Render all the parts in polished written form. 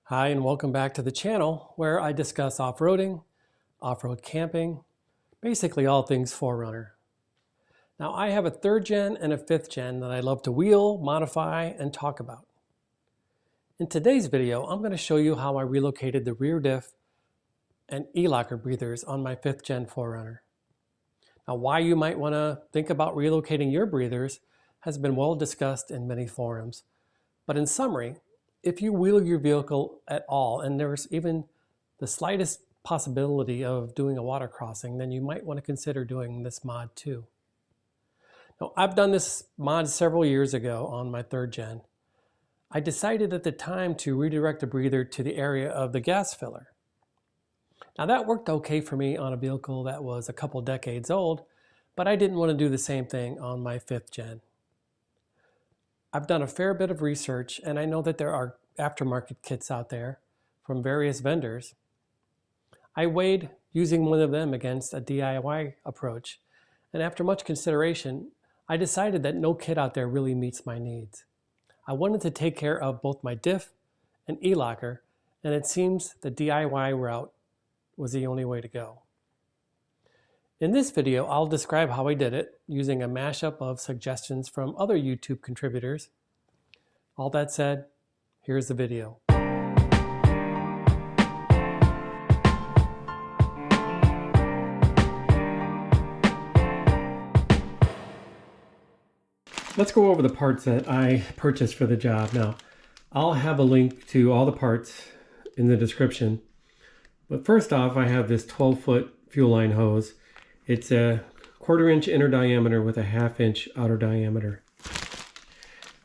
Hi, and welcome back to the channel where I discuss off-roading, off-road camping, basically all things 4Runner. Now, I have a 3rd gen and a 5th gen that I love to wheel, modify, and talk about. In today's video, I'm going to show you how I relocated the rear diff and e-locker breathers on my 5th gen 4Runner. Now, why you might want to think about relocating your breathers has been well discussed in many forums, but in summary, if you wheel your vehicle at all and there's even the slightest possibility of doing a water crossing, then you might want to consider doing this mod too. Now, I've done this mod several years ago on my 3rd gen. I decided at the time to redirect the breather to the area of the gas filler. Now, that worked okay for me on a vehicle that was a couple decades old, but I didn't want to do the same thing on my 5th gen. I've done a fair bit of research, and I know that there are aftermarket kits out there from various vendors. I weighed using one of them against a DIY approach, and after much consideration, I decided that no kit out there really meets my needs. I wanted to take care of both my diff and e-locker, and it seems the DIY route was the only way to go. In this video, I'll describe how I did it using a mashup of suggestions from other YouTube contributors. All that said, here's the video. Let's go over the parts that I purchased for the job. Now, I'll have a link to all the parts in the description. But first off, I have this 12-foot fuel line hose. It's a 1/4 inch inner diameter with a 1/2 inch outer diameter.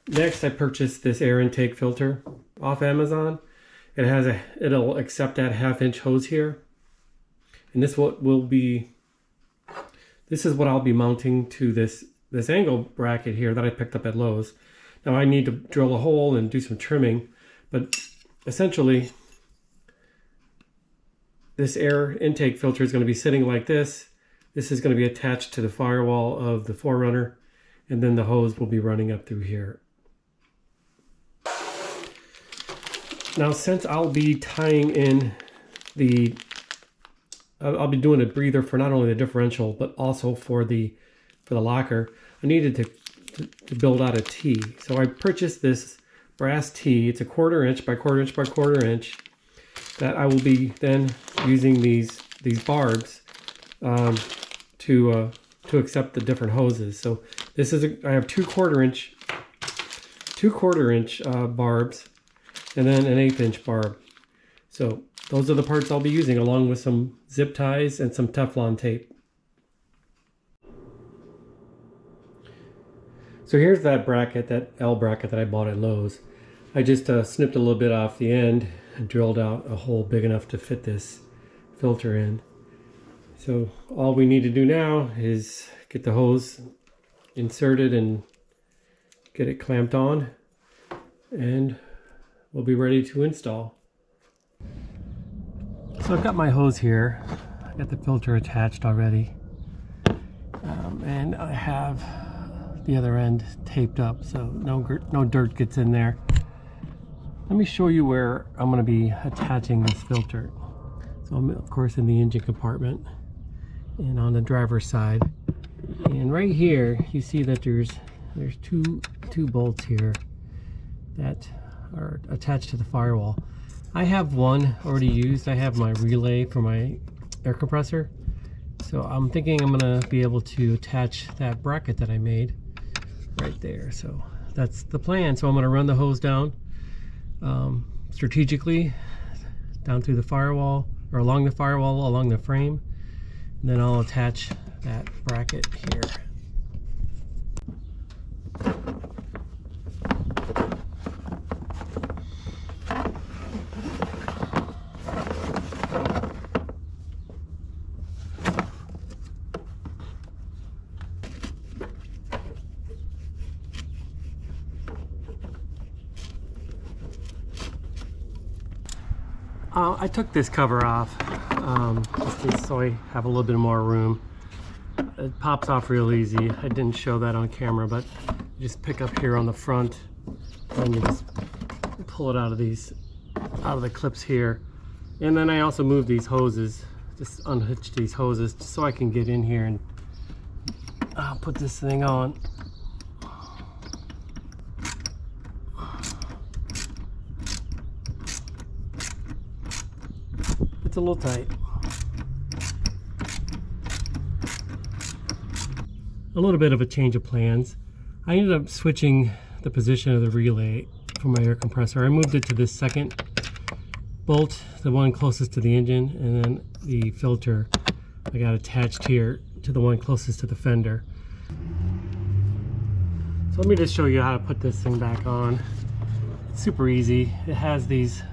Next, I purchased this air intake filter off Amazon. It'll accept that 1/2 inch hose here. And this is what I'll be mounting to this angle bracket here that I picked up at Lowe's. Now I need to drill a hole and do some trimming, but essentially this air intake filter is going to be sitting like this. This is going to be attached to the firewall of the 4Runner, and then the hose will be running up through here. Now, since I'll be tying in I'll be doing a breather for not only the differential, but also for the locker, I needed to build out a T. So I purchased this brass T. It's a 1/4 inch by 1/4 inch by 1/4 inch that I will be then using these barbs to accept the different hoses. So this is I have two quarter inch barbs, and then an 1/8 inch barb. So those are the parts I'll be using, along with some zip ties and some Teflon tape. So here's that bracket, that L bracket that I bought at Lowe's. I just snipped a little bit off the end and drilled out a hole big enough to fit this filter in. So all we need to do now is get the hose inserted and get it clamped on, and we'll be ready to install. So I've got my hose here. I got the filter attached already, and I have the other end taped up so no dirt gets in there. Let me show you where I'm going to be attaching this filter. So I'm of course in the engine compartment and on the driver's side, and right here you see that there's two bolts here that are attached to the firewall. I have one already used. I have my relay for my air compressor, so I'm thinking I'm gonna be able to attach that bracket that I made right there. So that's the plan. So I'm gonna run the hose down strategically down through the firewall, or along the firewall, along the frame, and then I'll attach that bracket here. I took this cover off just so I have a little bit more room. It pops off real easy. I didn't show that on camera, but you just pick up here on the front and you just pull it out of these out of the clips here. And then I also moved these hoses, just unhitched these hoses just so I can get in here and I'll put this thing on. It's a little tight. A little bit of a change of plans. I ended up switching the position of the relay for my air compressor. I moved it to this second bolt, the one closest to the engine, and then the filter I got attached here to the one closest to the fender. So let me just show you how to put this thing back on. It's super easy. It has these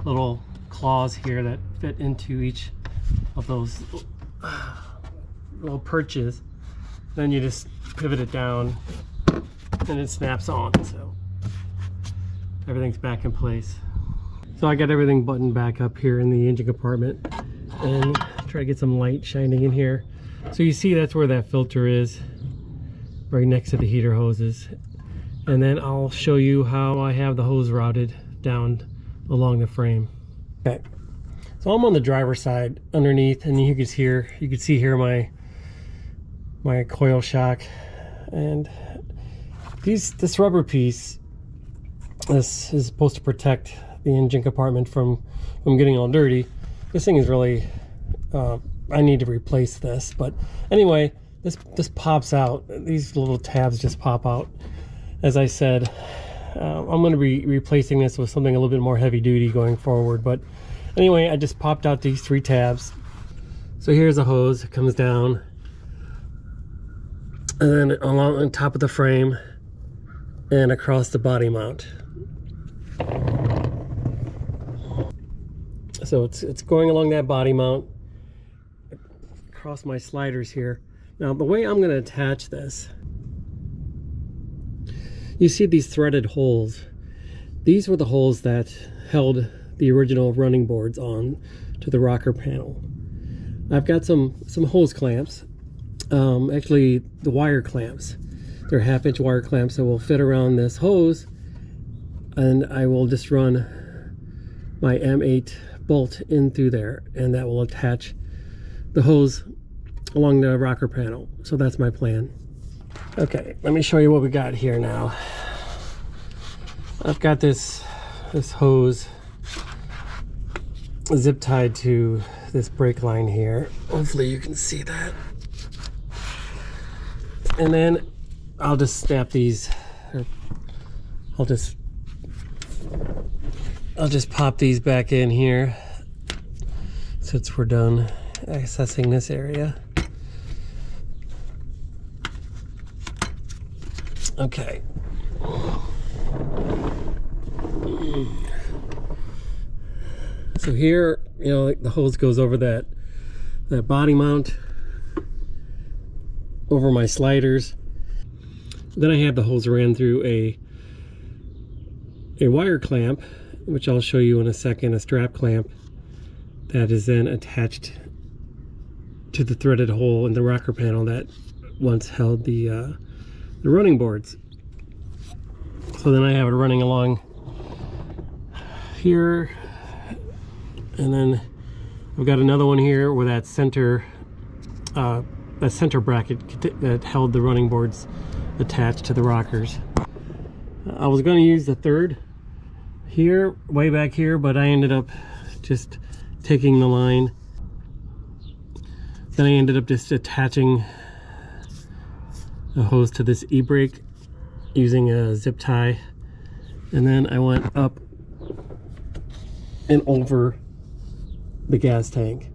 little claws here that fit into each of those little perches. Then you just pivot it down and it snaps on, so everything's back in place. So I got everything buttoned back up here in the engine compartment and try to get some light shining in here. So you see that's where that filter is, right next to the heater hoses. And then I'll show you how I have the hose routed down along the frame. Okay, so I'm on the driver's side underneath, and you can see here my coil shock, and this rubber piece, this is supposed to protect the engine compartment from getting all dirty. This thing is really I need to replace this, but anyway, this pops out. These little tabs just pop out. As I said, I'm going to be replacing this with something a little bit more heavy duty going forward, but anyway, I just popped out these 3 tabs. So here's a hose. It comes down, and then along on top of the frame and across the body mount. So it's going along that body mount across my sliders here. Now the way I'm going to attach this, you see these threaded holes. These were the holes that held the original running boards on to the rocker panel. I've got some hose clamps, actually the wire clamps. They're 1/2-inch wire clamps that will fit around this hose, and I will just run my M8 bolt in through there, and that will attach the hose along the rocker panel. So that's my plan. Okay, let me show you what we got here now. I've got this hose zip tied to this brake line here. Hopefully you can see that. And then I'll just snap these, or I'll just pop these back in here since we're done accessing this area. Okay. So here, you know, the hose goes over that body mount, over my sliders. Then I have the hose ran through a wire clamp, which I'll show you in a second, a strap clamp that is then attached to the threaded hole in the rocker panel that once held the running boards. So then I have it running along here, and then I've got another one here where that center bracket that held the running boards attached to the rockers. I was going to use the third here, way back here, but I ended up just taking the line. Then I ended up just attaching a hose to this e-brake using a zip tie, and then I went up and over the gas tank.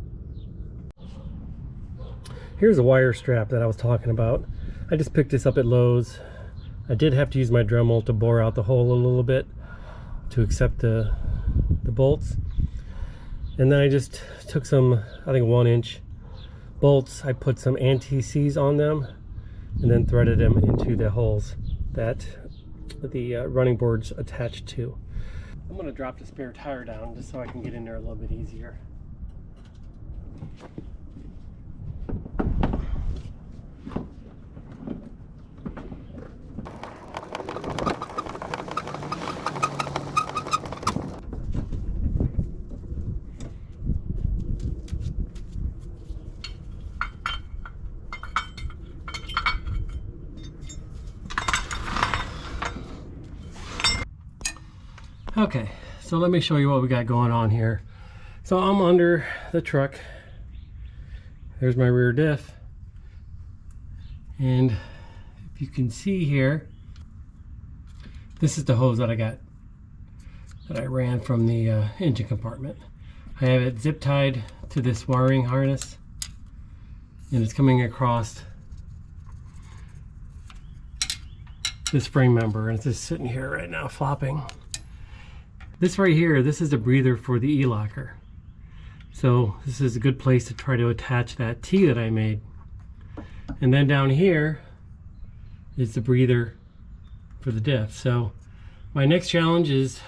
Here's a wire strap that I was talking about. I just picked this up at Lowe's. I did have to use my Dremel to bore out the hole a little bit to accept the bolts, and then I just took some, I think 1-inch bolts. I put some anti-seize on them and then threaded them into the holes that the running board's attached to. I'm going to drop the spare tire down just so I can get in there a little bit easier. Okay, so let me show you what we got going on here. So I'm under the truck. There's my rear diff. And if you can see here, this is the hose that I ran from the engine compartment. I have it zip tied to this wiring harness, and it's coming across this frame member, and it's just sitting here right now flopping. This right here, this is the breather for the E-locker. So this is a good place to try to attach that T that I made. And then down here is the breather for the diff. So my next challenge is,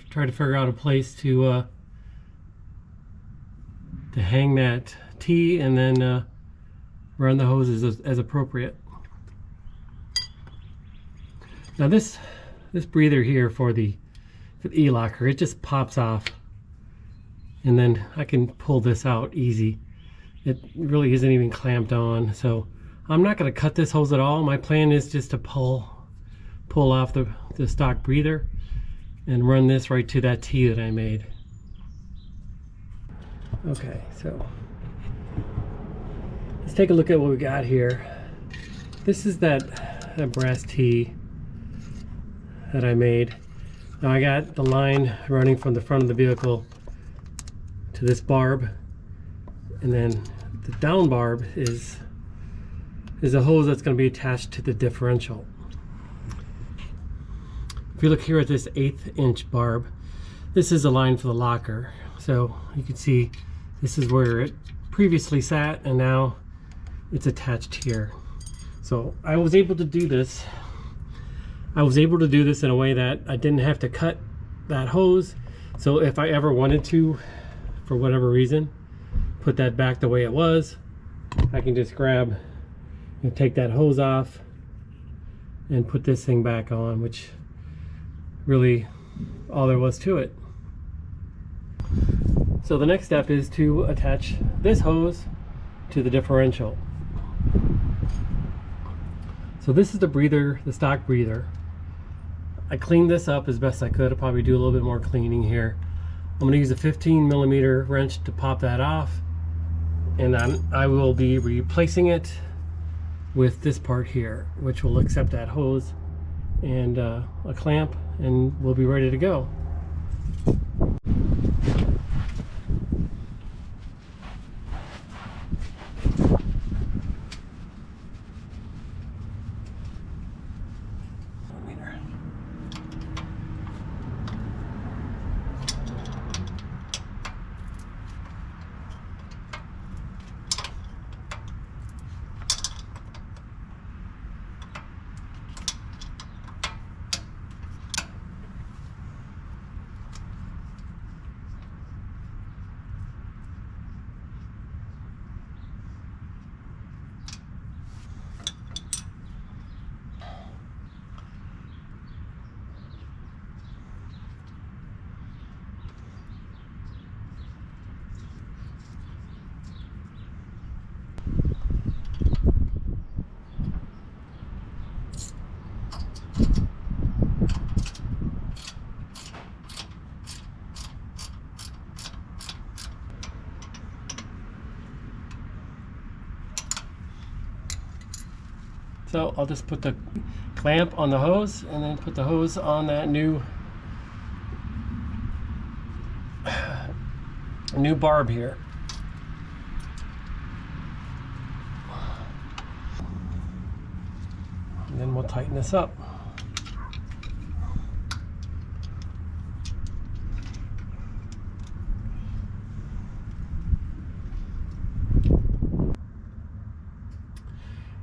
try to figure out a place to hang that T and then run the hoses as appropriate. Now this breather here for the E-locker, it just pops off, and then I can pull this out easy. It really isn't even clamped on, so I'm not going to cut this hose at all. My plan is just to pull off the stock breather and run this right to that T that I made. Okay, so let's take a look at what we got here. This is that brass T that I made. Now I got the line running from the front of the vehicle to this barb, and then the down barb is a hose that's going to be attached to the differential. If you look here at this 1/8 inch barb, this is a line for the locker. So you can see this is where it previously sat, and now it's attached here. So I was able to do this. In a way that I didn't have to cut that hose. So if I ever wanted to, for whatever reason, put that back the way it was, I can just grab and take that hose off and put this thing back on, which really all there was to it. So the next step is to attach this hose to the differential. So this is the breather, the stock breather. I cleaned this up as best I could. I'll probably do a little bit more cleaning here. I'm going to use a 15mm wrench to pop that off, and then I will be replacing it with this part here, which will accept that hose and a clamp, and we'll be ready to go. So I'll just put the clamp on the hose and then put the hose on that new barb here. And then we'll tighten this up.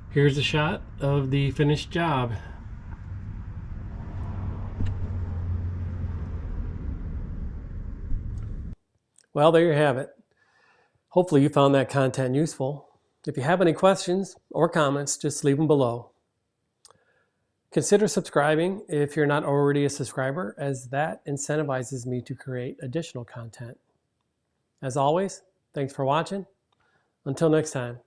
Here's a shot of the finished job. Well, there you have it. Hopefully you found that content useful. If you have any questions or comments, just leave them below. Consider subscribing if you're not already a subscriber, as that incentivizes me to create additional content. As always, thanks for watching. Until next time.